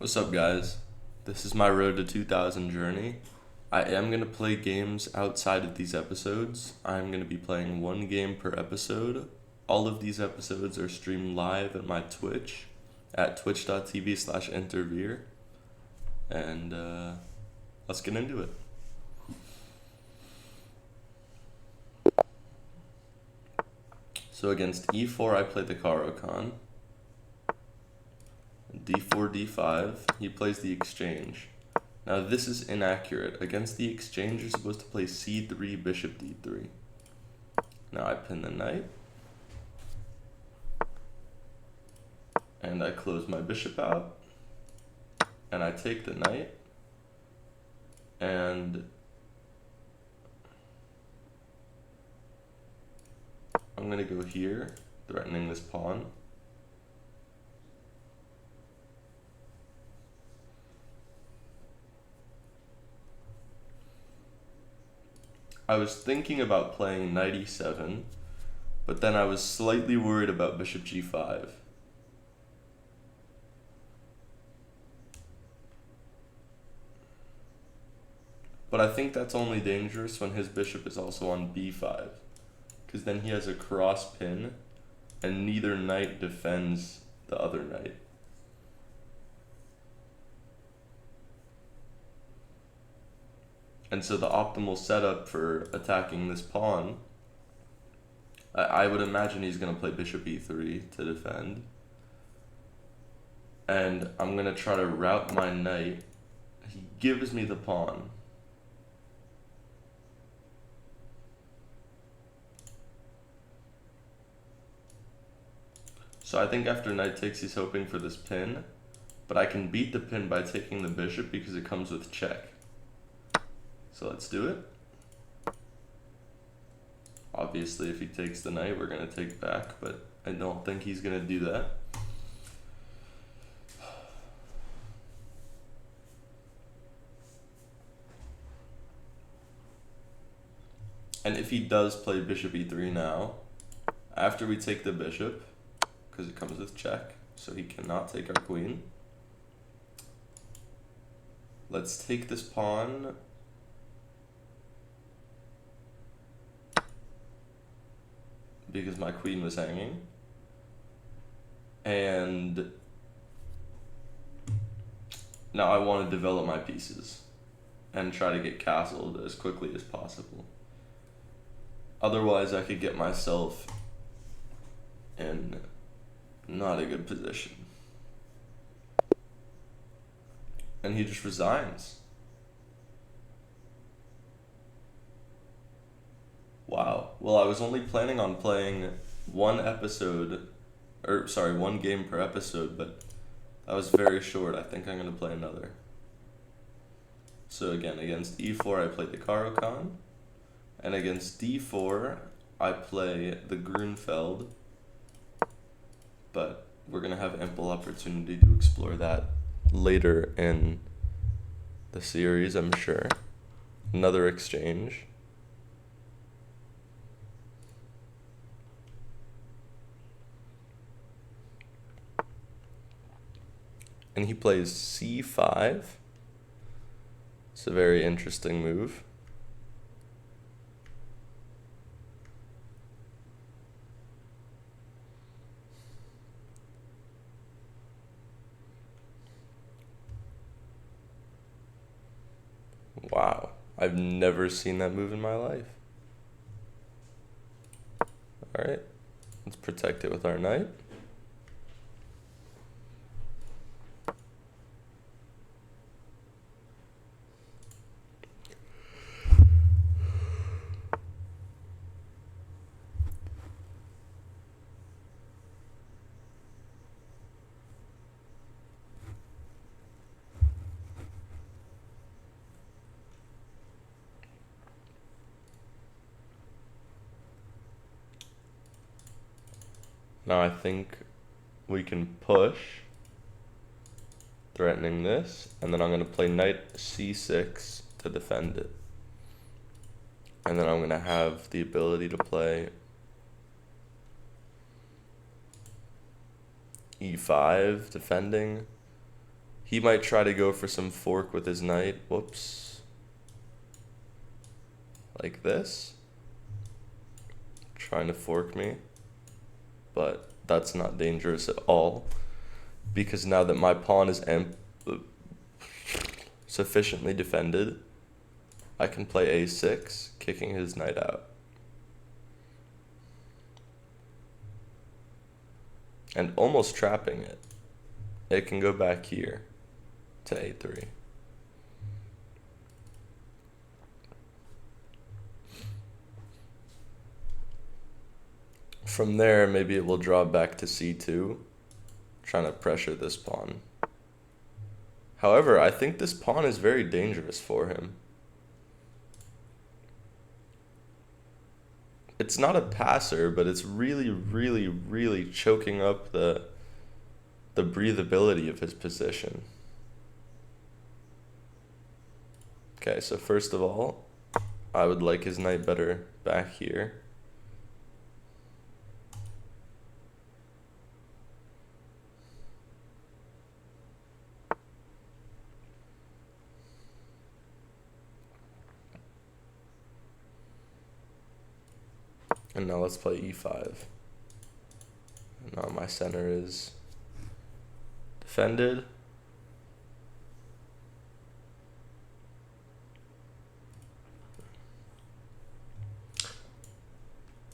What's up, guys? This is my Road to 2000 journey. I am going to play games outside of these episodes. I'm going to be playing one game per episode. All of these episodes are streamed live at my Twitch at twitch.tv/Intervere. And let's get into it. So against e4, I play the Caro-Kann. d4, d5, he plays the exchange. Now this is inaccurate. Against the exchange, you're supposed to play c3, bishop d3. Now I pin the knight. And I close my bishop out. And I take the knight. And I'm going to go here, threatening this pawn. I was thinking about playing knight e7, but then I was slightly worried about bishop g5. But I think that's only dangerous when his bishop is also on b5, because then he has a cross pin, and neither knight defends the other knight. And so the optimal setup for attacking this pawn, I would imagine he's going to play bishop e3 to defend. And I'm going to try to route my knight. He gives me the pawn. So I think after knight takes, he's hoping for this pin. But I can beat the pin by taking the bishop because it comes with check. So let's do it. Obviously, if he takes the knight, we're going to take back, but I don't think he's going to do that. And if he does play bishop e3 now, after we take the bishop, because it comes with check, so he cannot take our queen, let's take this pawn. Because my queen was hanging. And now I want to develop my pieces and try to get castled as quickly as possible. Otherwise, I could get myself in not a good position. And he just resigns. Wow. Well, I was only planning on playing one game per episode, but that was very short. I think I'm going to play another. So again, against e4, I play the Caro-Kann. And against d4, I play the Grunfeld. But we're going to have ample opportunity to explore that later in the series, I'm sure. Another exchange. And he plays c5. It's a very interesting move. Wow, I've never seen that move in my life. All right, let's protect it with our knight. Now I think we can push, threatening this, and then I'm going to play knight c6 to defend it. And then I'm going to have the ability to play e5 defending, He might try to go for some fork with his knight. Whoops. Like this. Trying to fork me. But that's not dangerous at all. Because now that my pawn is sufficiently defended, I can play a6, kicking his knight out. And almost trapping it. It can go back here to a3. From there, maybe it will draw back to c2, trying to pressure this pawn. However, I think this pawn is very dangerous for him. It's not a passer, but it's really, really, really choking up the breathability of his position. Okay, so first of all, I would like his knight better back here. And now let's play e5. And now my center is defended.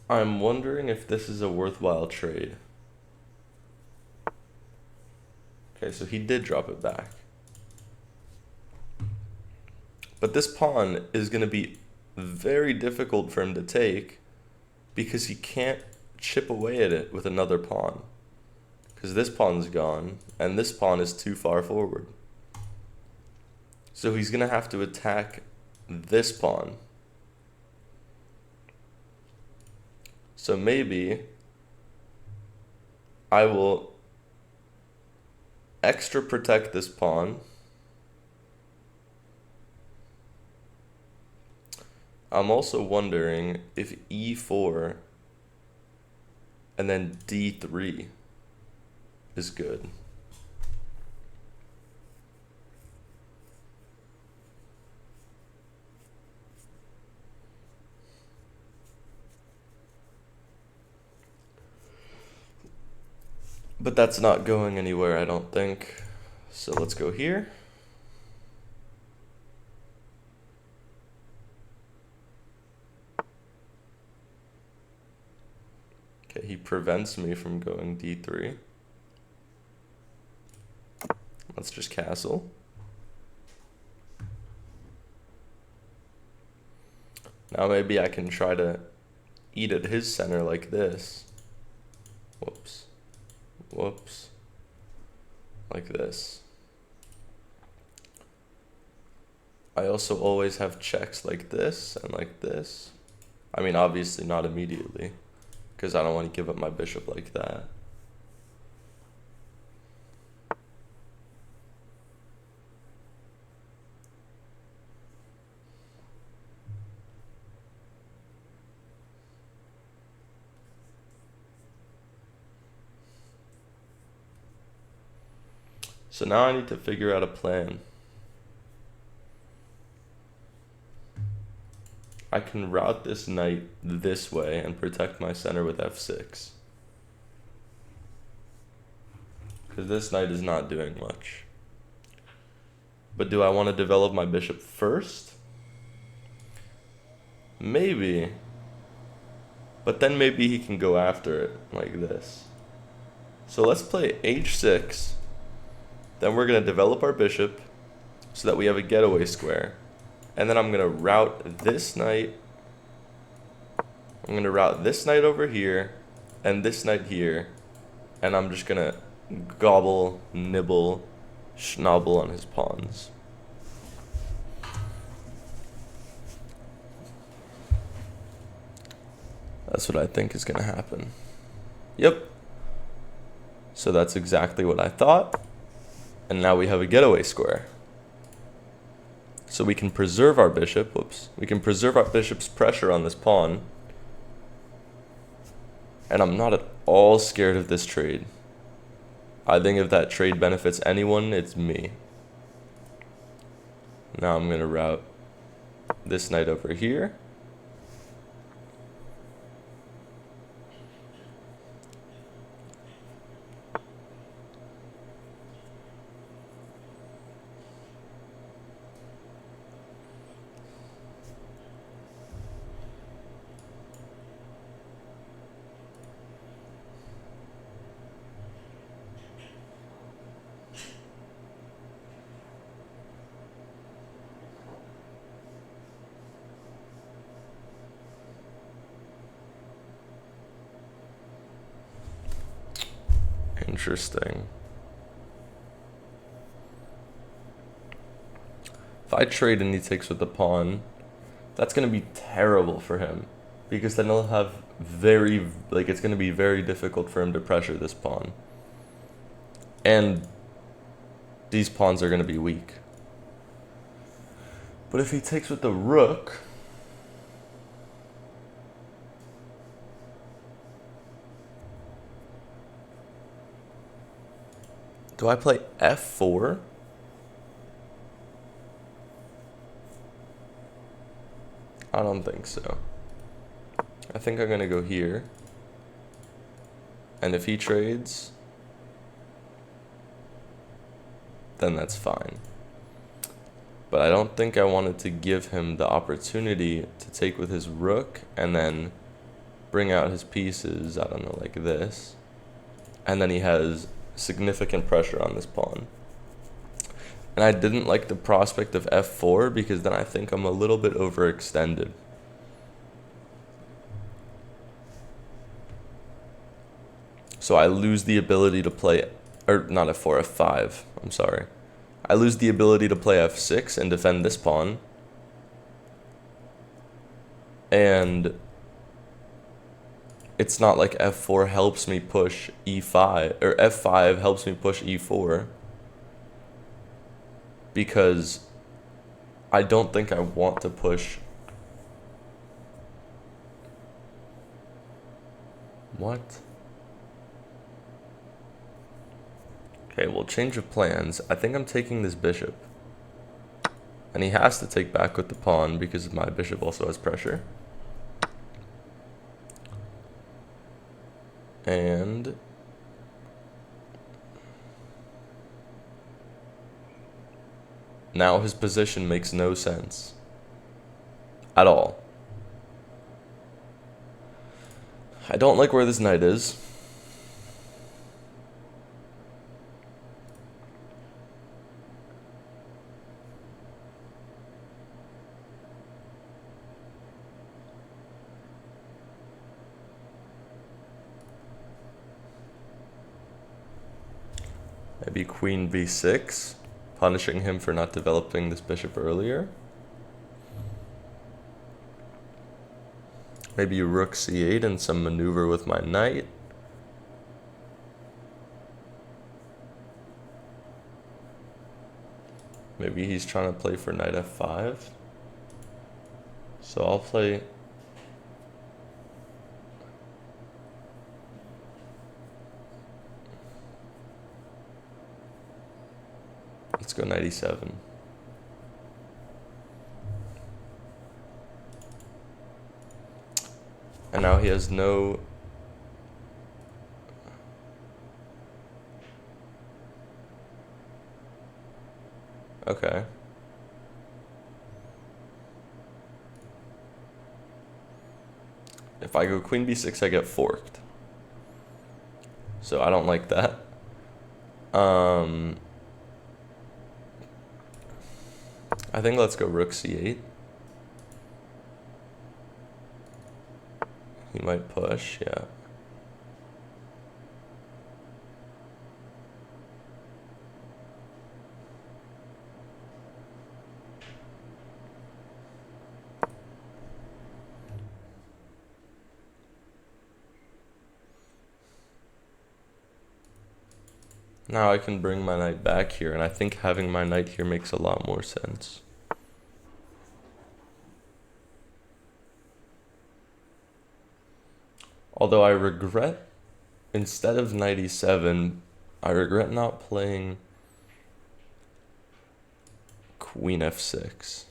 I'm wondering if this is a worthwhile trade. Okay, so he did drop it back. But this pawn is going to be very difficult for him to take because he can't chip away at it with another pawn. Because this pawn's gone, and this pawn is too far forward. So he's going to have to attack this pawn. So maybe I will extra protect this pawn. I'm also wondering if e4 and then d3 is good. But that's not going anywhere, I don't think. So let's go here. Okay, he prevents me from going d3. Let's just castle. Now maybe I can try to eat at his center like this. Whoops. Whoops. Like this. I also always have checks like this and like this. I mean, obviously not immediately, because I don't want to give up my bishop like that. So now I need to figure out a plan. I can route this knight this way and protect my center with f6. Because this knight is not doing much. But do I want to develop my bishop first? Maybe. But then maybe he can go after it like this. So let's play h6. Then we're going to develop our bishop so that we have a getaway square. And then I'm going to route this knight. I'm going to route this knight over here and this knight here. And I'm just going to gobble, nibble, schnobble on his pawns. That's what I think is going to happen. Yep. So that's exactly what I thought. And now we have a getaway square. So we can preserve our bishop. Whoops. We can preserve our bishop's pressure on this pawn. And I'm not at all scared of this trade. I think if that trade benefits anyone, it's me. Now I'm going to route this knight over here. Interesting. If I trade and he takes with the pawn, that's going to be terrible for him. Because then he'll have it's going to be very difficult for him to pressure this pawn. And these pawns are going to be weak. But if he takes with the rook, do I play f4? I don't think so. I think I'm going to go here. And if he trades, then that's fine. But I don't think I wanted to give him the opportunity to take with his rook and then bring out his pieces, I don't know, like this. And then he has significant pressure on this pawn. And I didn't like the prospect of f4 because then I think I'm a little bit overextended. So I lose the ability to play, or not f4, f5, I'm sorry. I lose the ability to play f6 and defend this pawn. And it's not like f4 helps me push e5, or f5 helps me push e4. Because I don't think I want to push. What? Okay, well, change of plans. I think I'm taking this bishop. And he has to take back with the pawn because my bishop also has pressure. And now his position makes no sense at all. I don't like where this knight is. Maybe queen b6, punishing him for not developing this bishop earlier. Maybe rook c8 and some maneuver with my knight. Maybe he's trying to play for knight f5. So I'll play... Let's go knight e7. And now he has no... Okay. If I go queen b6, I get forked. So I don't like that. I think let's go rook c8. He might push, yeah. Now I can bring my knight back here, and I think having my knight here makes a lot more sense. Although I regret, instead of knight e7, I regret not playing Queen f6.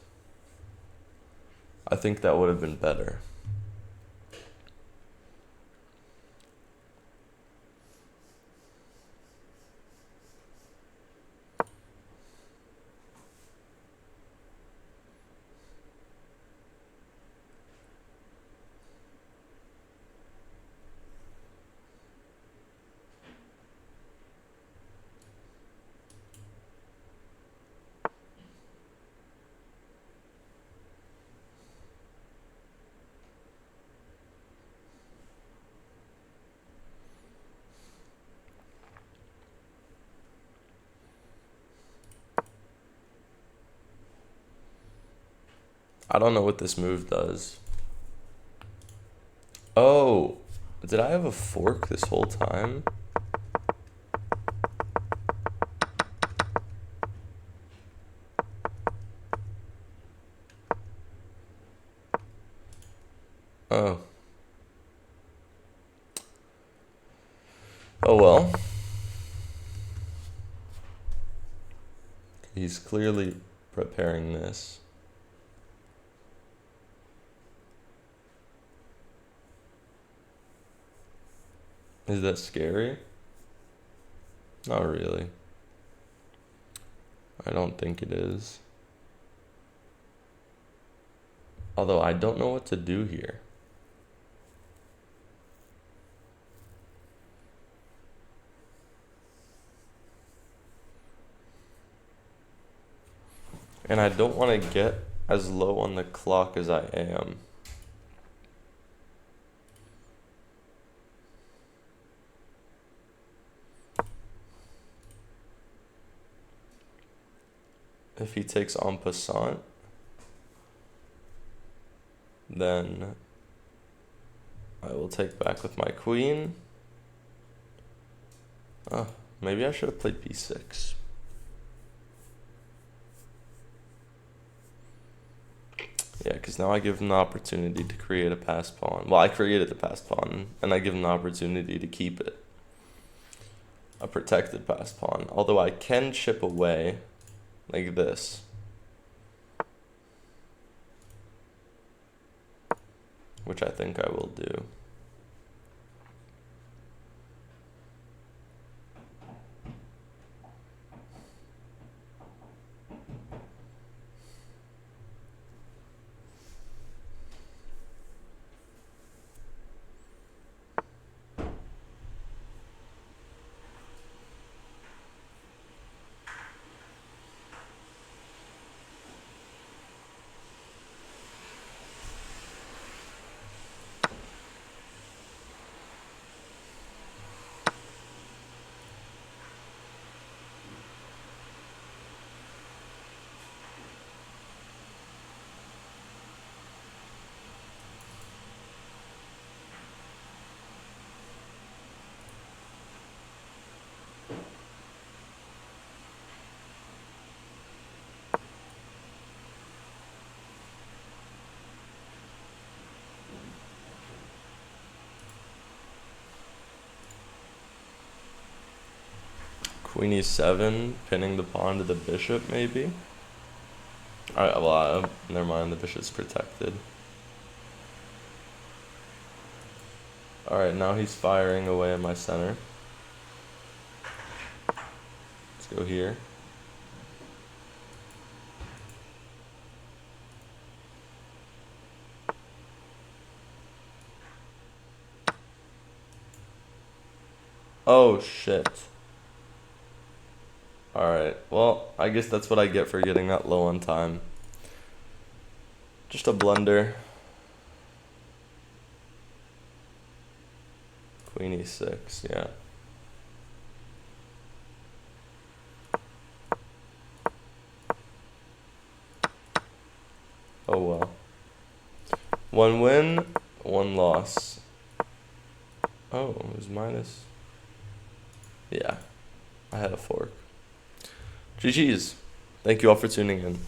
I think that would have been better. I don't know what this move does. Oh, did I have a fork this whole time? Oh. Oh well. He's clearly preparing this. Is that scary? Not really. I don't think it is. Although I don't know what to do here. And I don't want to get as low on the clock as I am. If he takes en passant, then I will take back with my queen. Oh, maybe I should have played b6. Yeah, because now I give him the opportunity to create a passed pawn. Well, I created the passed pawn, and I give him the opportunity to keep it. A protected passed pawn. Although I can chip away like this. Which I think I will do. Queen e7, pinning the pawn to the bishop, maybe? Alright, well, never mind, the bishop's protected. Alright, now he's firing away at my center. Let's go here. Oh, shit. Alright, well, I guess that's what I get for getting that low on time. Just a blunder. Queen e6, yeah. Oh well. One win, one loss. Oh, it was minus. Yeah, I had a fork. GG's. Thank you all for tuning in.